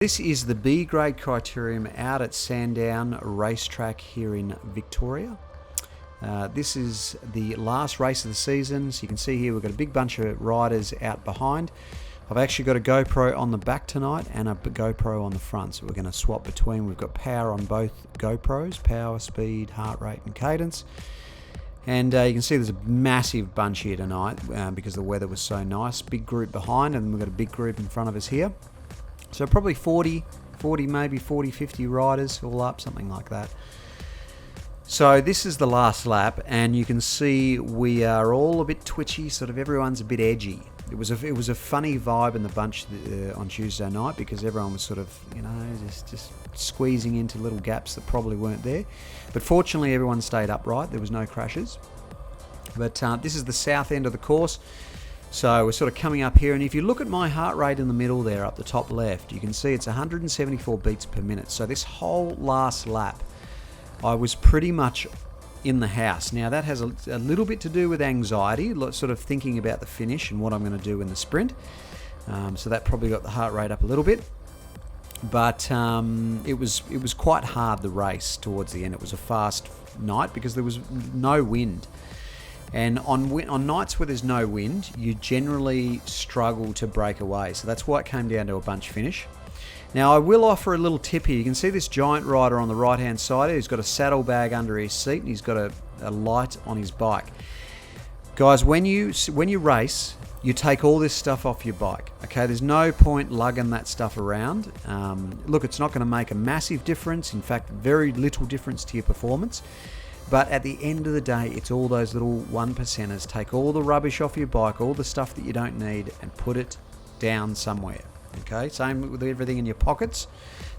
This is the B grade criterium out at Sandown Racetrack here in Victoria. This is the last race of the season, so you can see here we've got a big bunch of riders out behind. I've actually got a GoPro on the back tonight and a GoPro on the front, so we're going to swap between. We've got power on both GoPros, power, speed, heart rate and cadence. And you can see there's a massive bunch here tonight because the weather was so nice. Big group behind, and we've got a big group in front of us here. So probably 40, maybe 40, 50 riders all up, something like that. So this is the last lap, and you can see we are all a bit twitchy, sort of everyone's a bit edgy. It was a funny vibe in the bunch on Tuesday night because everyone was sort of, you know, just squeezing into little gaps that probably weren't there. But fortunately everyone stayed upright, there was no crashes. But this is the south end of the course. So we're sort of coming up here, and if you look at my heart rate in the middle there up the top left, you can see it's 174 beats per minute. So this whole last lap I was pretty much in the house. Now that has a little bit to do with anxiety, sort of thinking about the finish and what I'm going to do in the sprint. So that probably got the heart rate up a little bit. But it was quite hard, the race towards the end. It was a fast night because there was no wind. And on nights where there's no wind, you generally struggle to break away. So that's why it came down to a bunch finish. Now I will offer a little tip here. You can see this giant rider on the right hand side. He's got a saddlebag under his seat and he's got a light on his bike. Guys, when you race, you take all this stuff off your bike. Okay, there's no point lugging that stuff around. Look, it's not going to make a massive difference. In fact, very little difference to your performance. But at the end of the day, it's all those little 1%ers. Take all the rubbish off your bike, all the stuff that you don't need, and put it down somewhere. Okay, same with everything in your pockets.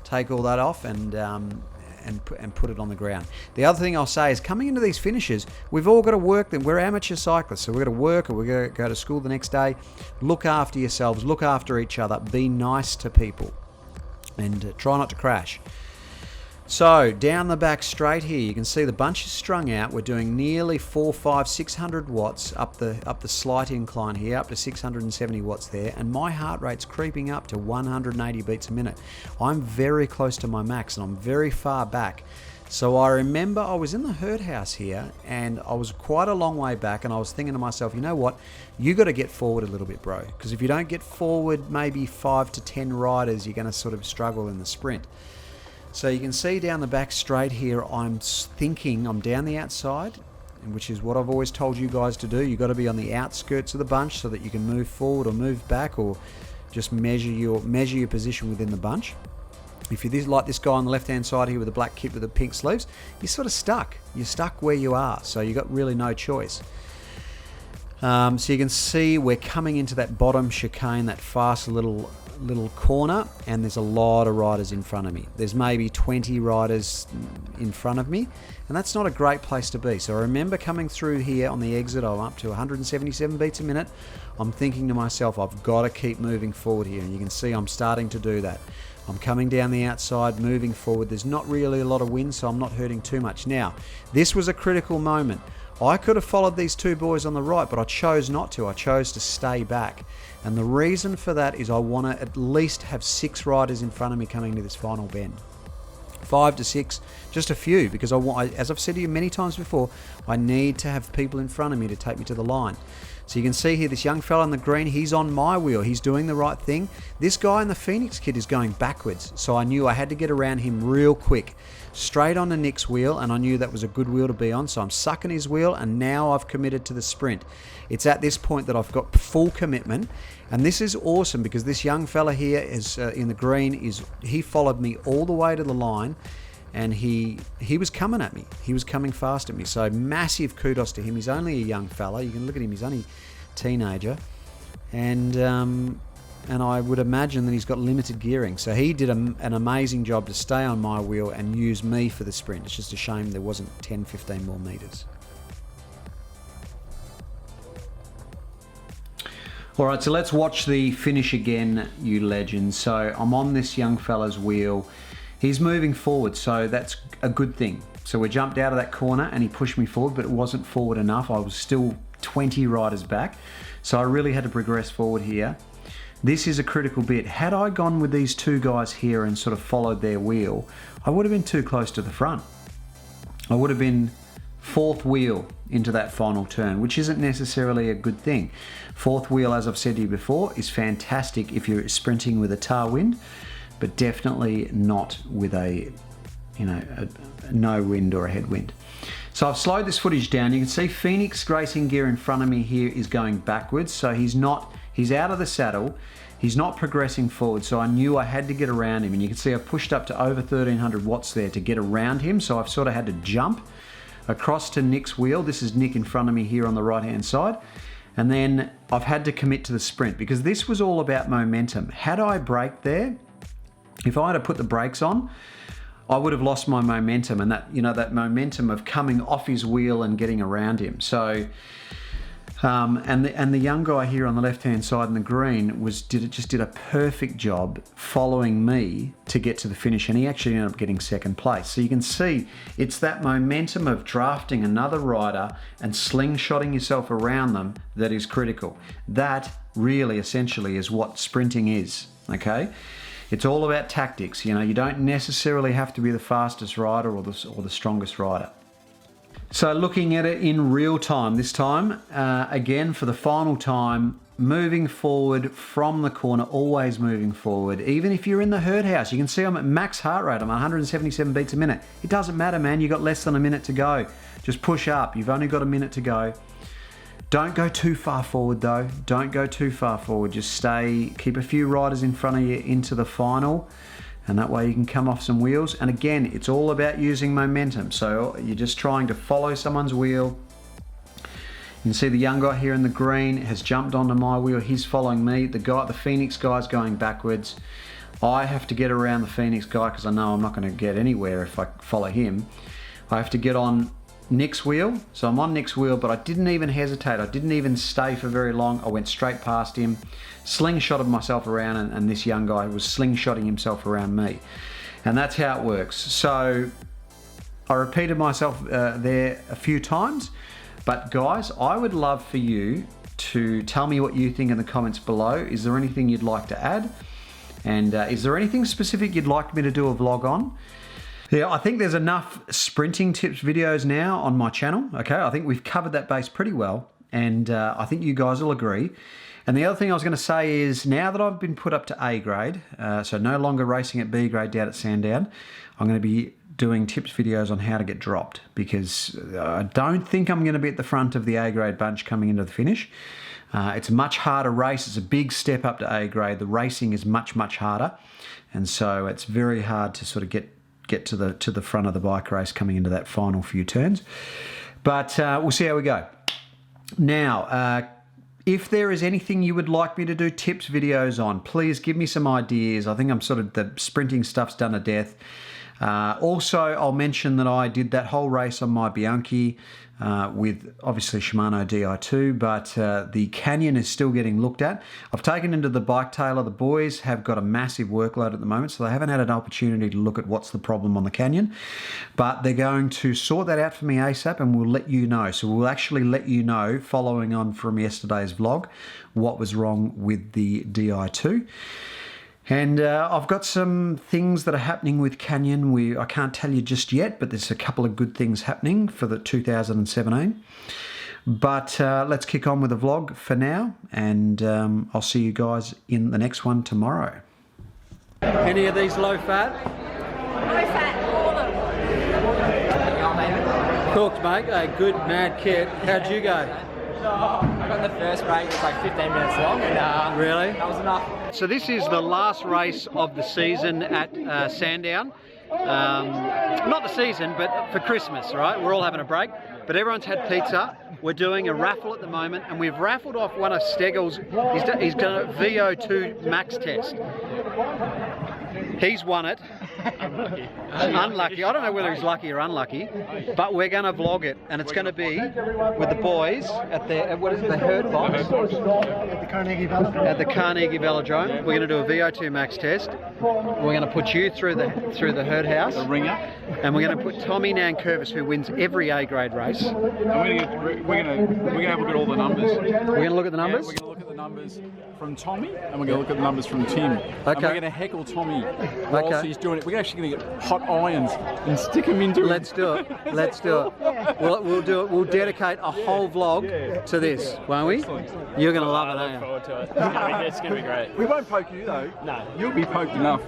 Take all that off and put it on the ground. The other thing I'll say is, coming into these finishes, we've all got to work them. We're amateur cyclists, so we've got to work or we're going to go to school the next day. Look after yourselves, look after each other, be nice to people, and try not to crash. So down the back straight here, you can see the bunch is strung out. We're doing nearly 400, 500, 600 watts up the slight incline here, up to 670 watts there, and my heart rate's creeping up to 180 beats a minute. I'm very close to my max, and I'm very far back. So I remember I was in the herd house here, and I was quite a long way back, and I was thinking to myself, you know what, you got to get forward a little bit, bro, because if you don't get forward maybe 5 to 10 riders, you're going to sort of struggle in the sprint. So you can see down the back straight here, I'm thinking I'm down the outside, which is what I've always told you guys to do. You've got to be on the outskirts of the bunch so that you can move forward or move back, or just measure your position within the bunch. If you're like this guy on the left hand side here with the black kit with the pink sleeves, you're sort of stuck. You're stuck where you are, so you've got really no choice. So you can see we're coming into that bottom chicane, that fast little corner, and there's a lot of riders in front of me. There's maybe 20 riders in front of me, and that's not a great place to be. So I remember coming through here on the exit, I'm up to 177 beats a minute. I'm thinking to myself, I've got to keep moving forward here, and you can see I'm starting to do that. I'm coming down the outside, moving forward. There's not really a lot of wind, so I'm not hurting too much. Now, this was a critical moment. I could have followed these two boys on the right, but I chose not to. I chose to stay back. And the reason for that is I want to at least have 6 riders in front of me coming to this final bend. 5 to 6, just a few, because as I've said to you many times before, I need to have people in front of me to take me to the line. So you can see here this young fella in the green, he's on my wheel, he's doing the right thing. This guy in the Phoenix kit is going backwards, so I knew I had to get around him real quick. Straight onto Nick's wheel, and I knew that was a good wheel to be on, so I'm sucking his wheel, and now I've committed to the sprint. It's at this point that I've got full commitment, and this is awesome because this young fella here is in the green, he followed me all the way to the line, and he was coming at me. He was coming fast at me, so massive kudos to him. He's only a young fella. You can look at him, he's only a teenager, and I would imagine that he's got limited gearing. So he did an amazing job to stay on my wheel and use me for the sprint. It's just a shame there wasn't 10, 15 more meters. All right, so let's watch the finish again, you legends. So I'm on this young fella's wheel. He's moving forward, so that's a good thing. So we jumped out of that corner and he pushed me forward, but it wasn't forward enough. I was still 20 riders back. So I really had to progress forward here. this is a critical bit. Had I gone with these two guys here and sort of followed their wheel, I would have been too close to the front. I would have been fourth wheel into that final turn, which isn't necessarily a good thing. Fourth wheel, as I've said to you before, is fantastic if you're sprinting with a tail wind, but definitely not with a, you know, a no wind or a headwind. So I've slowed this footage down. You can see Phoenix racing gear in front of me here is going backwards. So he's out of the saddle. He's not progressing forward. So I knew I had to get around him. And you can see I've pushed up to over 1300 watts there to get around him. So I've sort of had to jump across to Nick's wheel. This is Nick in front of me here on the right hand side. And then I've had to commit to the sprint because this was all about momentum. Had I braked there, if I had put the brakes on, I would have lost my momentum, and that, you know, that momentum of coming off his wheel and getting around him. So, and the young guy here on the left-hand side in the green just did a perfect job following me to get to the finish, and he actually ended up getting second place. So you can see it's that momentum of drafting another rider and slingshotting yourself around them that is critical. That really, essentially, is what sprinting is. Okay. It's all about tactics. You know, you don't necessarily have to be the fastest rider or the strongest rider. So looking at it in real time this time, again for the final time, moving forward from the corner, always moving forward. Even if you're in the herd house, you can see I'm at max heart rate. I'm at 177 beats a minute. It doesn't matter, man. You've got less than a minute to go. Just push up. You've only got a minute to go. Don't go too far forward though. Don't go too far forward. Just stay, keep a few riders in front of you into the final, and that way you can come off some wheels. And again, it's all about using momentum. So you're just trying to follow someone's wheel. You can see the young guy here in the green has jumped onto my wheel. He's following me. The Phoenix guy's going backwards. I have to get around the Phoenix guy because I know I'm not going to get anywhere if I follow him. I have to get on Nick's wheel. So I'm on Nick's wheel, but I didn't even hesitate. I didn't even stay for very long. I went straight past him, slingshotted myself around, and this young guy was slingshotting himself around me. And that's how it works. So I repeated myself there a few times, but guys, I would love for you to tell me what you think in the comments below. Is there anything you'd like to add? And is there anything specific you'd like me to do a vlog on? Yeah, I think there's enough sprinting tips videos now on my channel. Okay, I think we've covered that base pretty well, and I think you guys will agree. And the other thing I was going to say is, now that I've been put up to A grade, so no longer racing at B grade down at Sandown, I'm going to be doing tips videos on how to get dropped, because I don't think I'm going to be at the front of the A grade bunch coming into the finish. It's a much harder race. It's a big step up to A grade. The racing is much, much harder, and so it's very hard to sort of get to the front of the bike race coming into that final few turns. But we'll see how we go. Now, if there is anything you would like me to do tips videos on, please give me some ideas. I think I'm sort of, the sprinting stuff's done to death. Also, I'll mention that I did that whole race on my Bianchi with obviously Shimano Di2, but the Canyon is still getting looked at. I've taken into the bike tailor. The boys have got a massive workload at the moment, so they haven't had an opportunity to look at what's the problem on the Canyon, but they're going to sort that out for me ASAP, and we'll let you know. So we'll actually let you know, following on from yesterday's vlog, what was wrong with the Di2. And I've got some things that are happening with Canyon. I can't tell you just yet, but there's a couple of good things happening for the 2017. But let's kick on with the vlog for now, and I'll see you guys in the next one tomorrow. Any of these low fat? Low fat, all of them. Cooked, mate. A good mad kit. How'd you go? I got the first break, it was like 15 minutes long, and really? That was enough. So this is the last race of the season at Sandown. Not the season, but for Christmas, right? We're all having a break, but everyone's had pizza. We're doing a raffle at the moment, and we've raffled off one of Steggles. He's done a VO2 max test. He's won it. Unlucky. Unlucky. I don't know whether he's lucky or unlucky, but we're going to vlog it, and it's going to be with the boys at the what is it, the herd box at the Carnegie Velodrome. We're going to do a VO2 max test. We're going to put you through the herd house, the ringer, and we're going to put Tommy Nankervis, who wins every A grade race. And we're going to have a look at all the numbers. We're going to look at the numbers. Yeah, we're going to look at the numbers from Tommy, and we're going to look at the numbers from Tim. And we're going to heckle Tommy whilst he's doing it. We're actually going to get hot irons and stick them into Let's do it. Let's do it. We'll do it. We'll dedicate a whole vlog to this, won't we? You're going to love it, aren't you? Forward to it. It's going to be great. We won't poke you though. No. You'll be poked enough.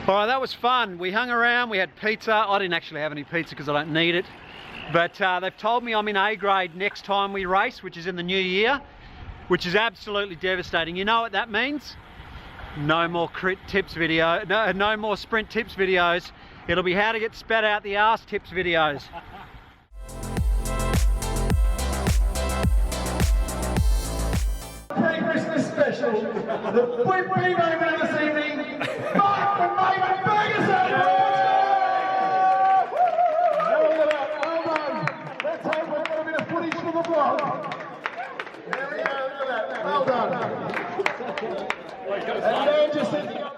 All right, that was fun. We hung around, we had pizza. I didn't actually have any pizza because I don't need it. But they've told me I'm in A grade next time we race, which is in the new year, which is absolutely devastating. You know what that means? No more crit tips video, no more sprint tips videos. It'll be how to get spat out the arse tips videos. Pre-Christmas special. The Whitby Maven this evening. Mark from Maven Ferguson! Well done. Let's hope we've got a bit of footage for the vlog. There we go, look at that. Well done. And then just